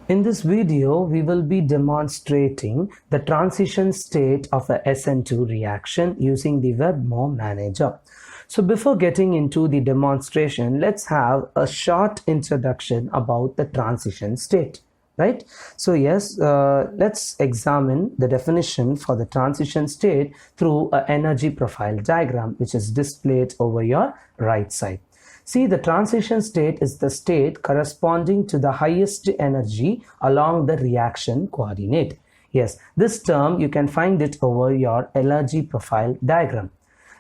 In this video, we will be demonstrating the transition state of a SN2 reaction using the WebMO manager. So before getting into the demonstration, let's have a short introduction about the transition state. Right? So yes, let's examine the definition for the transition state through an energy profile diagram, which is displayed over your right side. See, the transition state is the state corresponding to the highest energy along the reaction coordinate. Yes, this term you can find it over your energy profile diagram.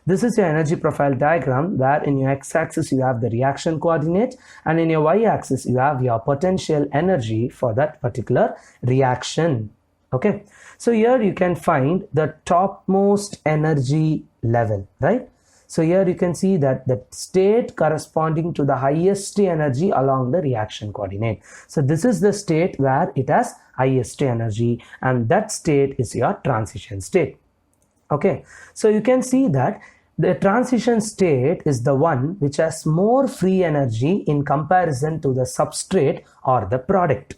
This is your energy profile diagram where in your x-axis you have the reaction coordinate and in your y-axis you have your potential energy for that particular reaction. Okay, so here you can find the topmost energy level, right? So here you can see that the state corresponding to the highest energy along the reaction coordinate. So this is the state where it has highest energy, and that state is your transition state. Okay, so you can see that the transition state is the one which has more free energy in comparison to the substrate or the product,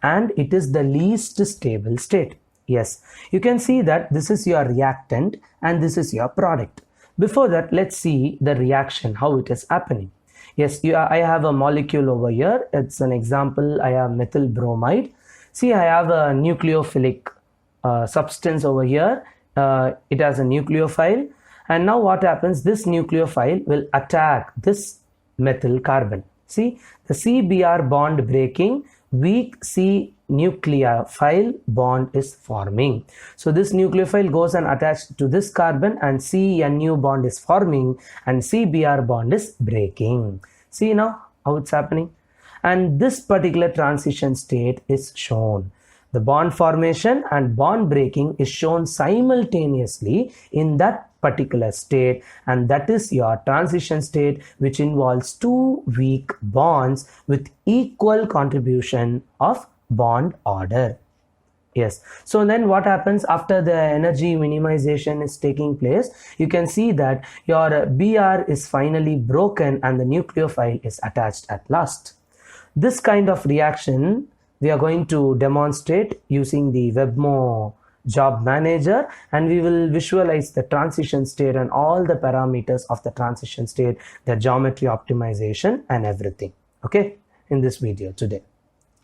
and it is the least stable state. Yes, you can see that this is your reactant and this is your product. Before that, let's see the reaction, how it is happening. Yes, I have a molecule over here. It's an example. I have methyl bromide. See, I have a nucleophilic substance over here. It has a nucleophile. And now what happens? This nucleophile will attack this methyl carbon. See, the CBr bond breaking, weak C nucleophile bond is forming. So this nucleophile goes and attached to this carbon and CNU bond is forming and CBr bond is breaking. See now how it's happening? And this particular transition state is shown. The bond formation and bond breaking is shown simultaneously in that particular state, and that is your transition state, which involves two weak bonds with equal contribution of bond order. Yes, so then what happens after the energy minimization is taking place? You can see that your Br is finally broken and the nucleophile is attached at last. This kind of reaction we are going to demonstrate using the WebMO job manager, and we will visualize the transition state and all the parameters of the transition state, the geometry optimization and everything, okay, in this video today.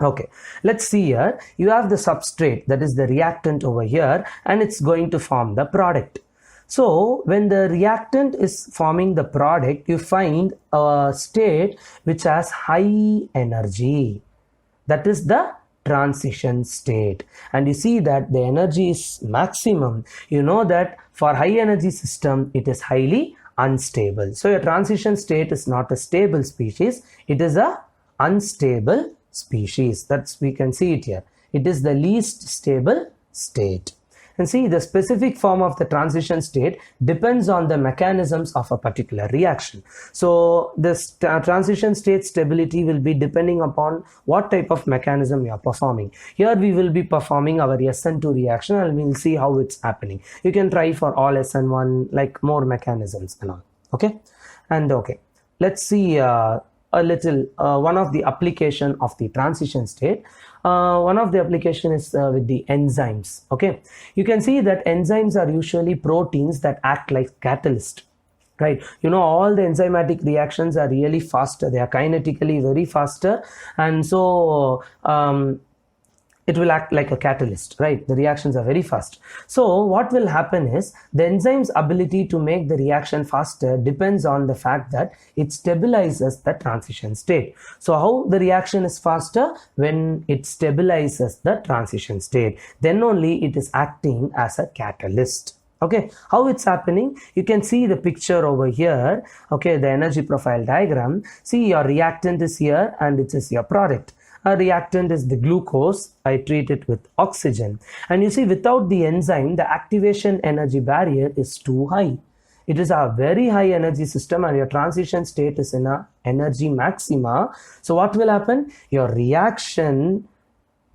Okay, let's see here. You have the substrate, that is the reactant over here, and it's going to form the product. So when the reactant is forming the product, you find a state which has high energy. That is the transition state, and you see that the energy is maximum. You know that for high energy system it is highly unstable. So your transition state is not a stable species, it is a unstable species. That's, we can see it here. It is the least stable state. And see, the specific form of the transition state depends on the mechanisms of a particular reaction. So this transition state stability will be depending upon what type of mechanism you are performing. Here we will be performing our SN2 reaction and we will see how it's happening. You can try for all SN1, like more mechanisms and all. Okay, and okay, let's see a little one of the application of the transition state. One of the application is with the enzymes. Okay, you can see that enzymes are usually proteins that act like catalyst, right? You know, all the enzymatic reactions are really faster. They are kinetically very faster, and so it will act like a catalyst, right? The reactions are very fast. So what will happen is the enzyme's ability to make the reaction faster depends on the fact that it stabilizes the transition state. So how the reaction is faster? When it stabilizes the transition state, then only it is acting as a catalyst. Okay, how it's happening? You can see the picture over here. Okay, the energy profile diagram. See, your reactant is here and it is your product. A reactant is the glucose. I treat it with oxygen, and you see without the enzyme the activation energy barrier is too high. It is a very high energy system and your transition state is in a energy maxima. So what will happen? Your reaction,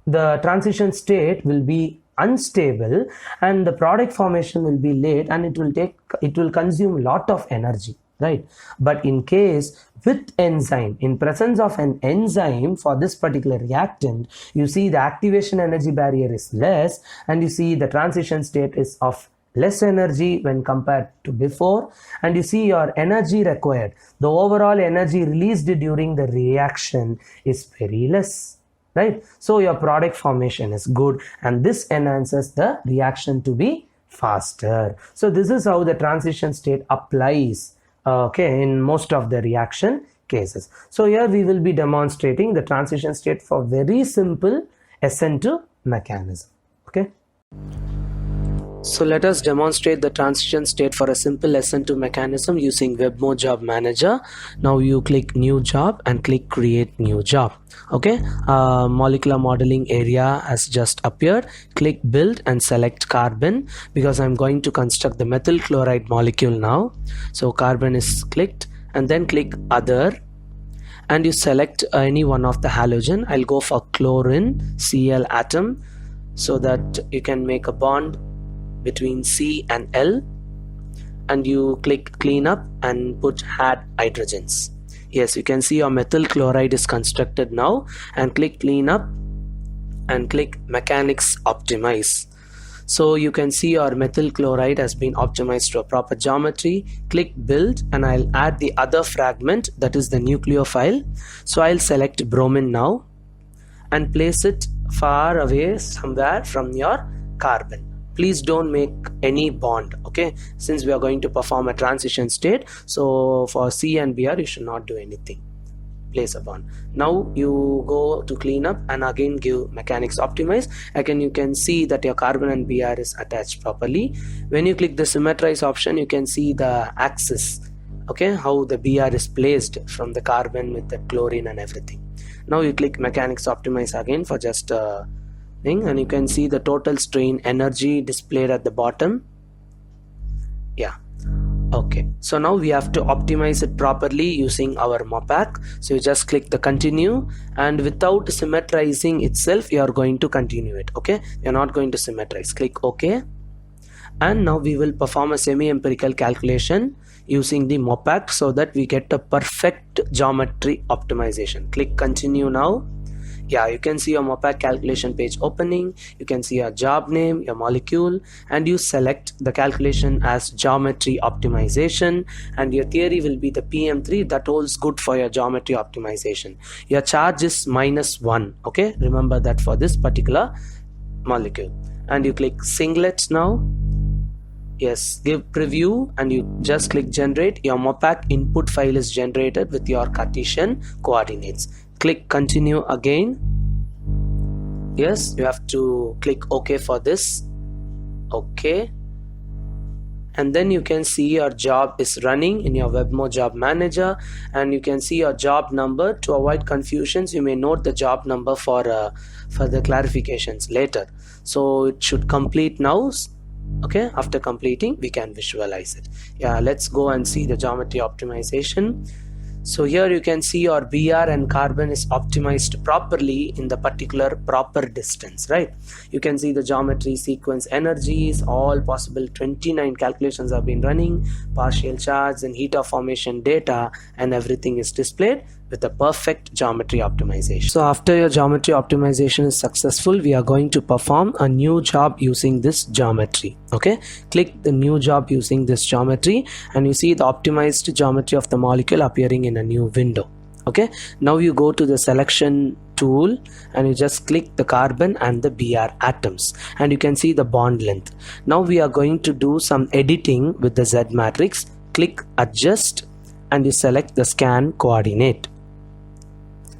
the transition state will be unstable and the product formation will be late, and it will consume a lot of energy. right? But in case with enzyme, in presence of an enzyme for this particular reactant, you see the activation energy barrier is less, and you see the transition state is of less energy when compared to before, and you see your energy required, the overall energy released during the reaction is very less, right? So your product formation is good, and this enhances the reaction to be faster. So this is how the transition state applies, okay, in most of the reaction cases. So here we will be demonstrating the transition state for very simple SN2 mechanism. Okay. So let us demonstrate the transition state for a simple SN2 mechanism using WebMO job manager. Now you click new job and click create new job. Okay, molecular modeling area has just appeared. Click build and select carbon, because I'm going to construct the methyl chloride molecule now. So carbon is clicked, and then click other, and you select any one of the halogen. I'll go for chlorine Cl atom, so that you can make a bond between C and L, and you click clean up and put add hydrogens. Yes, you can see your methyl chloride is constructed now, and click clean up and click mechanics optimize. So you can see your methyl chloride has been optimized to a proper geometry. Click build, and I'll add the other fragment, that is the nucleophile. So I'll select bromine now and place it far away somewhere from your carbon. Please don't make any bond, okay, since we are going to perform a transition state. So for C and Br you should not do anything, place a bond. Now you go to clean up and again give mechanics optimize. Again you can see that your carbon and Br is attached properly. When you click the symmetrize option, you can see the axis, okay, how the Br is placed from the carbon with the chlorine and everything. Now you click mechanics optimize again for just thing, and you can see the total strain energy displayed at the bottom. Yeah, okay, so now we have to optimize it properly using our MOPAC. So you just click the continue, and without symmetrizing itself you are going to continue it, okay, you're not going to symmetrize. Click OK, and now we will perform a semi-empirical calculation using the MOPAC so that we get a perfect geometry optimization. Click continue now. Yeah, you can see your MOPAC calculation page opening. You can see your job name, your molecule, and you select the calculation as geometry optimization, and your theory will be the PM3 that holds good for your geometry optimization. Your charge is -1, okay, remember that for this particular molecule. And you click singlet now. Yes, give preview, and you just click generate. Your MOPAC input file is generated with your Cartesian coordinates. Click continue again. Yes, you have to click OK for this. Okay, and then you can see your job is running in your WebMO job manager, and you can see your job number. To avoid confusions, you may note the job number for the clarifications later. So it should complete now. Okay, after completing we can visualize it. Yeah, let's go and see the geometry optimization. So here you can see your Br and carbon is optimized properly in the particular proper distance, right? You can see the geometry, sequence, energies, all possible 29 calculations have been running, partial charge and heat of formation data, and everything is displayed with a perfect geometry optimization. So after your geometry optimization is successful, we are going to perform a new job using this geometry. Okay, click the new job using this geometry, and you see the optimized geometry of the molecule appearing in a new window. Okay, now you go to the selection tool and you just click the carbon and the Br atoms, and you can see the bond length. Now we are going to do some editing with the Z matrix. Click adjust, and you select the scan coordinate.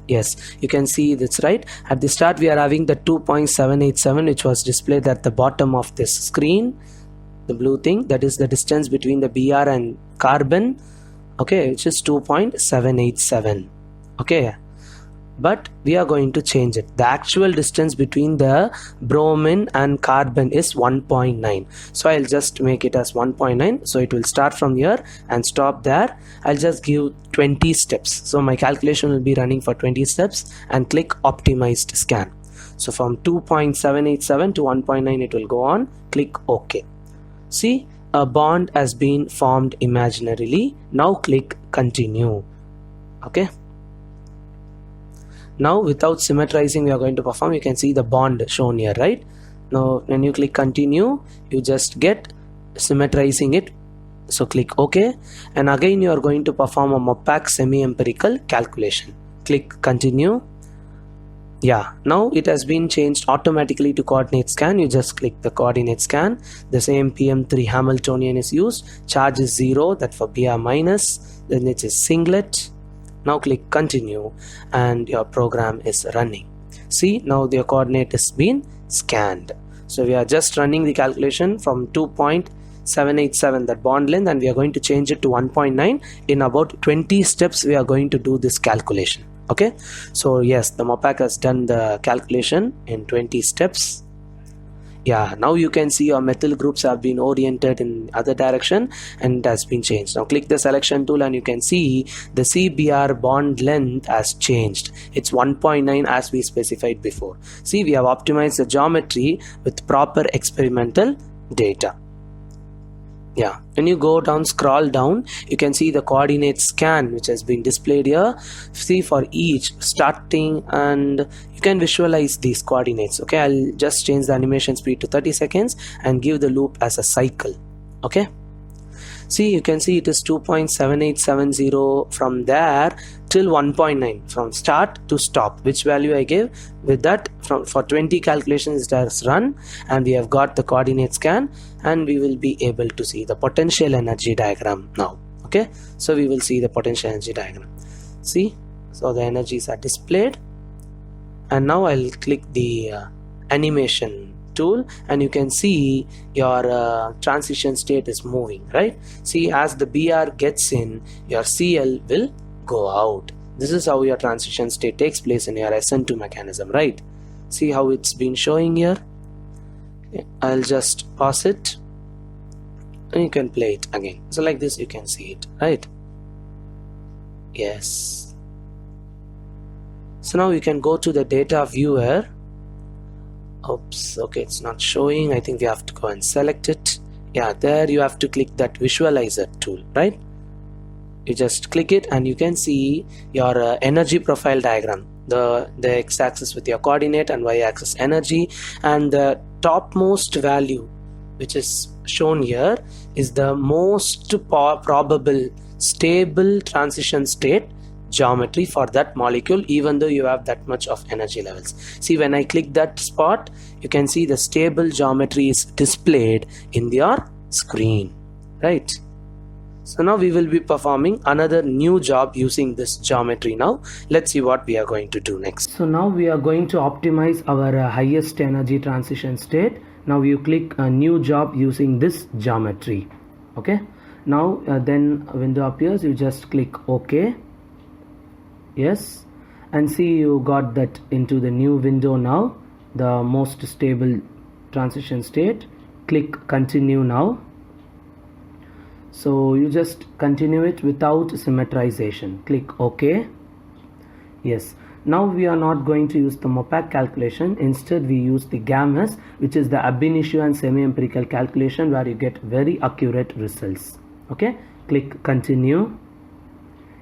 Yes, you can see that's right. At the start we are having the 2.787, which was displayed at the bottom of this screen, the blue thing, that is the distance between the Br and carbon, okay, which is 2.787. okay, but we are going to change it. The actual distance between the bromine and carbon is 1.9, so I'll just make it as 1.9. so it will start from here and stop there. I'll just give 20 steps, so my calculation will be running for 20 steps, and click optimized scan. So from 2.787 to 1.9 it will go on. Click OK. See, a bond has been formed imaginarily. Now click continue. Okay, now without symmetrizing we are going to perform. You can see the bond shown here, right? Now when you click continue, you just get symmetrizing it. So click OK, and again you are going to perform a MOPAC semi-empirical calculation. Click continue. Yeah, now it has been changed automatically to coordinate scan. You just click the coordinate scan. The same PM3 Hamiltonian is used. Charge is 0, that for BR minus. Then it is singlet. Now click continue and your program is running. See, now the coordinate has been scanned. So we are just running the calculation from 2.787, that bond length, and we are going to change it to 1.9. In about 20 steps we are going to do this calculation. Okay, so yes, the MOPAC has done the calculation in 20 steps. Yeah, now you can see your methyl groups have been oriented in other direction and it has been changed. Now click the selection tool and you can see the CBr bond length has changed. It's 1.9 as we specified before. See, we have optimized the geometry with proper experimental data. Yeah, when you go down, scroll down, you can see the coordinate scan which has been displayed here. See, for each starting, and you can visualize these coordinates. Okay, I'll just change the animation speed to 30 seconds and give the loop as a cycle. Okay, see, you can see it is 2.7870 from there till 1.9, from start to stop. Which value I give? With that, for 20 calculations it has run, and we have got the coordinate scan, and we will be able to see the potential energy diagram now. Okay, so we will see the potential energy diagram. See, so the energies are displayed, and now I'll click the animation tool and you can see your transition state is moving, right? See, as the BR gets in, your CL will go out. This is how your transition state takes place in your SN2 mechanism, right? See how it's been showing here. I'll just pause it and you can play it again. So like this you can see it, right? Yes. So now you can go to the data viewer. Oops, okay, it's not showing. I think we have to go and select it. Yeah, there you have to click that visualizer tool, right? You just click it and you can see your energy profile diagram, the x-axis with your coordinate and y-axis energy, and the topmost value which is shown here is the most probable stable transition state geometry for that molecule, even though you have that much of energy levels. See, when I click that spot, you can see the stable geometry is displayed in your screen, right? So now we will be performing another new job using this geometry. Now let's see what we are going to do next. So now we are going to optimize our highest energy transition state. Now you click a new job using this geometry. Okay, now then a window appears, you just click OK. Yes, and see, you got that into the new window now, the most stable transition state. Click continue now. So you just continue it without symmetrization. Click OK. Yes, now we are not going to use the MOPAC calculation. Instead we use the GAMS, which is the ab initio and semi-empirical calculation, where you get very accurate results. Okay, click continue.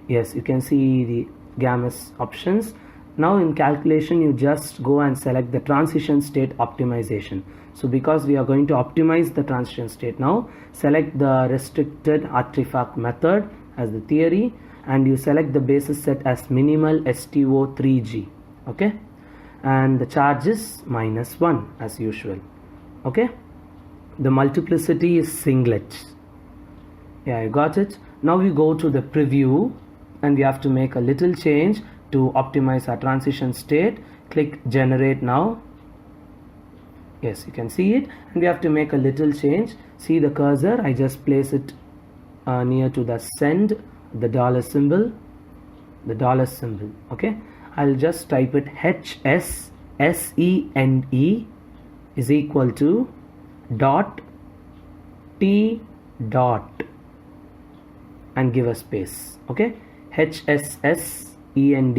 Yes, you can see the GAMS options. Now in calculation you just go and select the transition state optimization. So because we are going to optimize the transition state now, select the restricted artifact method as the theory, and you select the basis set as minimal STO3G. Okay, and the charge is -1 as usual. Okay, the multiplicity is singlet. Yeah, you got it. Now we go to the preview and we have to make a little change to optimize our transition state. Click generate now. Yes, you can see it, and we have to make a little change. See the cursor, I just place it near to the send, the dollar symbol. Okay, I'll just type it HSSENE is equal to dot T dot and give a space. Okay, HSSEND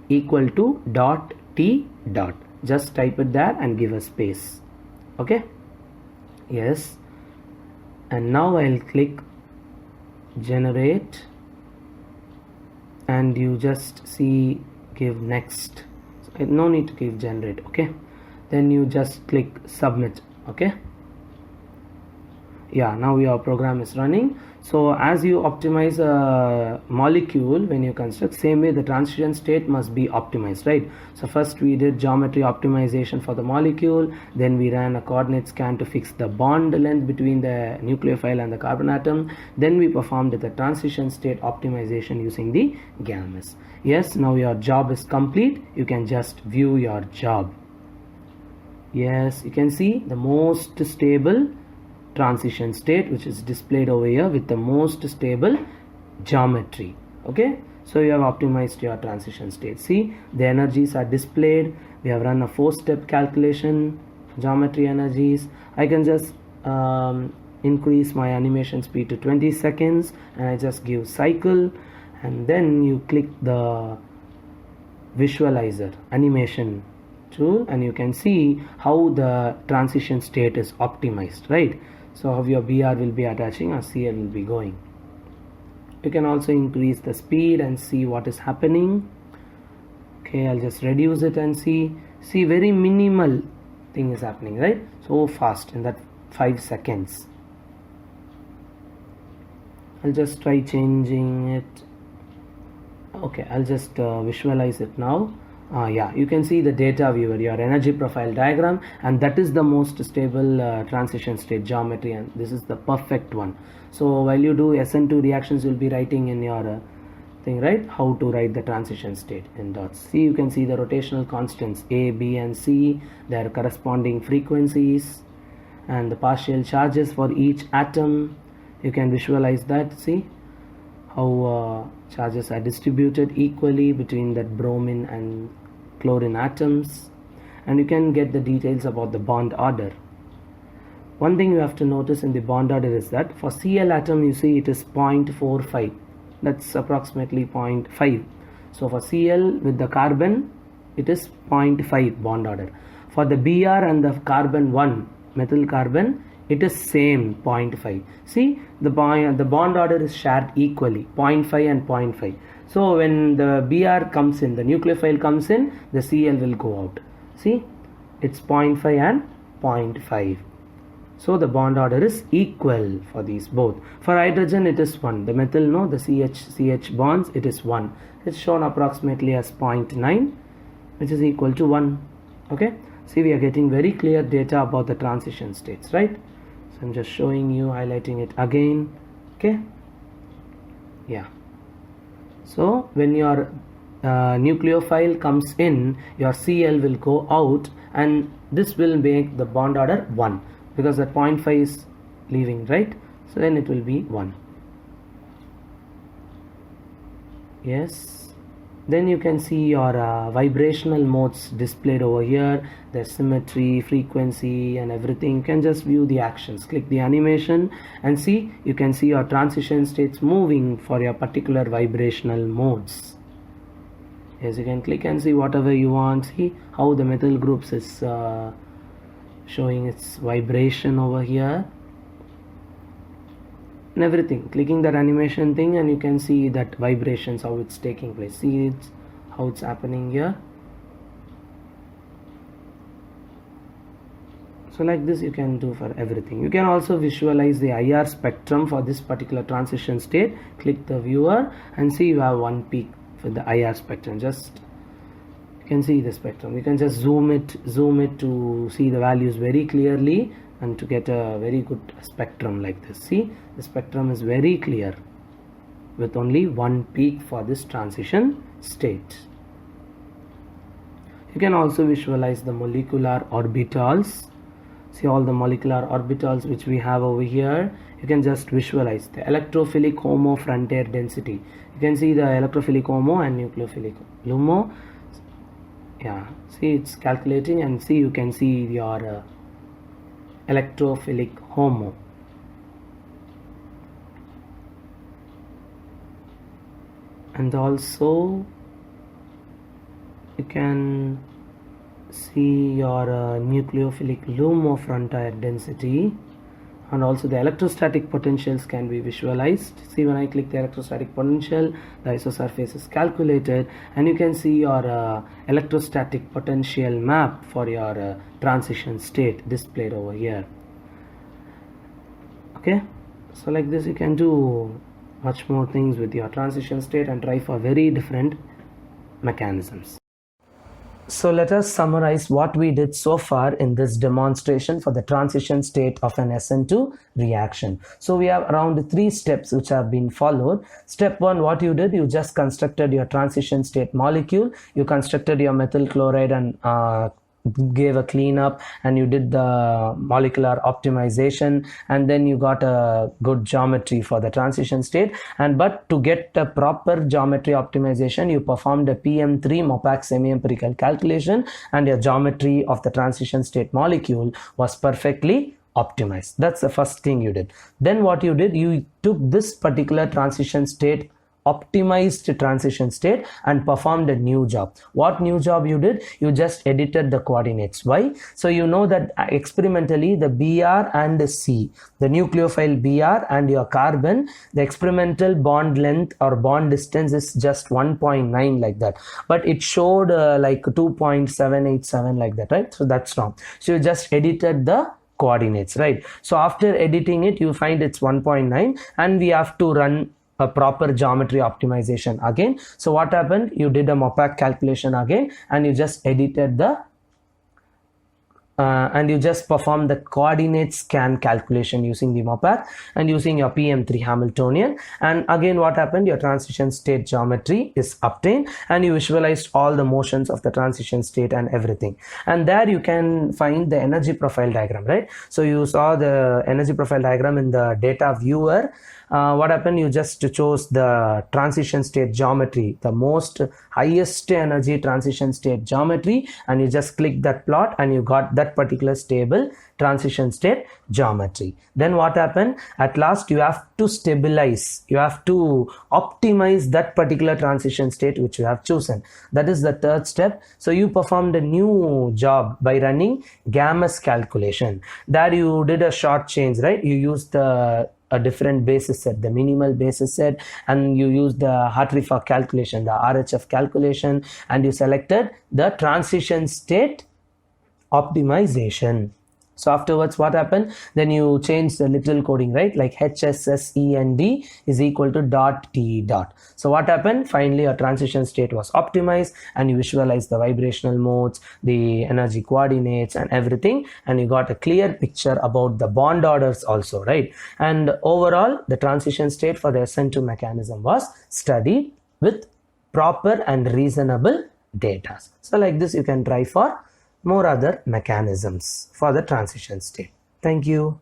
equal to dot T dot. Just type it there and give a space. Okay, yes, and now I'll click generate, and you just see give next. No need to give generate. Okay, then you just click submit. Okay, yeah, now your program is running. So as you optimize a molecule when you construct, same way the transition state must be optimized, right? So first we did geometry optimization for the molecule, then we ran a coordinate scan to fix the bond length between the nucleophile and the carbon atom, then we performed the transition state optimization using the GAMS. Yes, now your job is complete. You can just view your job. Yes, you can see the most stable transition state which is displayed over here with the most stable geometry. Okay, so you have optimized your transition state. See, the energies are displayed. We have run a 4-step calculation, geometry energies. I can just increase my animation speed to 20 seconds, and I just give cycle, and then you click the visualizer animation tool, and you can see how the transition state is optimized, right? So how your BR will be attaching or CL will be going. You can also increase the speed and see what is happening. Okay, I'll just reduce it and see very minimal thing is happening, right? So fast in that 5 seconds. I'll just try changing it. Okay, I'll just visualize it now. Yeah, you can see the data viewer, your energy profile diagram, and that is the most stable transition state geometry, and this is the perfect one. So while you do SN2 reactions, you'll be writing in your thing, right, how to write the transition state in dots. See, you can see the rotational constants A, B and C, their corresponding frequencies, and the partial charges for each atom. You can visualize that. See how charges are distributed equally between that bromine and chlorine atoms, and you can get the details about the bond order. One thing you have to notice in the bond order is that for Cl atom, you see it is 0.45, that's approximately 0.5. So for Cl with the carbon, it is 0.5 bond order. For the Br and the carbon 1 methyl carbon, it is same 0.5. See, the bond order is shared equally, 0.5 and 0.5. So when the Br comes in, the nucleophile comes in, the Cl will go out. See, it's 0.5 and 0.5. So the bond order is equal for these both. For hydrogen it is 1. The methyl, no, the CH bonds, it is 1. It's shown approximately as 0.9, which is equal to 1. Okay. See, we are getting very clear data about the transition states, right? So I'm just showing you, highlighting it again. Okay. Yeah. So when your nucleophile comes in, your Cl will go out, and this will make the bond order 1 because that 0.5 is leaving, right? So then it will be 1. Yes. Then you can see your vibrational modes displayed over here, the symmetry, frequency and everything. You can just view the actions. Click the animation and see, you can see your transition states moving for your particular vibrational modes. Yes, you can click and see whatever you want. See how the methyl groups is showing its vibration over here and everything. Clicking that animation thing and you can see that vibrations, how it's taking place. See it's how it's happening here. So like this you can do for everything. You can also visualize the IR spectrum for this particular transition state. Click the viewer and see you have one peak for the IR spectrum. Just you can see the spectrum. You can just zoom it to see the values very clearly and to get a very good spectrum like this. See, the spectrum is very clear with only one peak for this transition state. You can also visualize the molecular orbitals. See all the molecular orbitals which we have over here. You can just visualize the electrophilic HOMO frontier density. You can see the electrophilic HOMO and nucleophilic LUMO. Yeah, see it's calculating, and see you can see your electrophilic HOMO. And also you can see your nucleophilic LUMO frontier density. and also the electrostatic potentials can be visualized. See, when I click the electrostatic potential, the isosurface is calculated, and you can see your electrostatic potential map for your transition state displayed over here. Okay, so like this you can do much more things with your transition state and try for very different mechanisms. So let us summarize what we did so far in this demonstration for the transition state of an SN2 reaction. So we have around 3 steps which have been followed. Step 1, what you did, you just constructed your transition state molecule, you constructed your methyl chloride and gave a cleanup, and you did the molecular optimization, and then you got a good geometry for the transition state. And but to get a proper geometry optimization, you performed a PM3 MOPAC semi-empirical calculation, and your geometry of the transition state molecule was perfectly optimized. That's the first thing you did. Then what you did, you took this particular transition state, optimized transition state, and performed a new job. What new job you did? You just edited the coordinates. Why? So you know that experimentally the Br and the C, the nucleophile Br and your carbon, the experimental bond length or bond distance is just 1.9 like that, but it showed like 2.787 like that, right? So that's wrong. So you just edited the coordinates, right? So after editing it, you find it's 1.9, and we have to run a proper geometry optimization again. So what happened? You did a MOPAC calculation again, and you just edited the and you just perform the coordinate scan calculation using the MOPAC and using your PM3 Hamiltonian. And again, what happened? Your transition state geometry is obtained, and you visualized all the motions of the transition state and everything. And there you can find the energy profile diagram, right? So you saw the energy profile diagram in the data viewer. What happened? You just chose the transition state geometry, the most highest energy transition state geometry, and you just click that plot, and you got that particular stable transition state geometry. Then what happened? At last, you have to stabilize, you have to optimize that particular transition state which you have chosen. That is the third step. So you performed a new job by running Gamma's calculation. There you did a short change, right? You used a different basis set, the minimal basis set, and you use the Hartree-Fock calculation, the RHF calculation, and you selected the transition state optimization. So afterwards, what happened? Then you change the little coding, right? Like HSSEND is equal to dot T dot. So what happened? Finally, your transition state was optimized, and you visualize the vibrational modes, the energy coordinates, and everything. And you got a clear picture about the bond orders also, right? And overall, the transition state for the SN2 mechanism was studied with proper and reasonable data. So like this, you can try for more other mechanisms for the transition state. Thank you.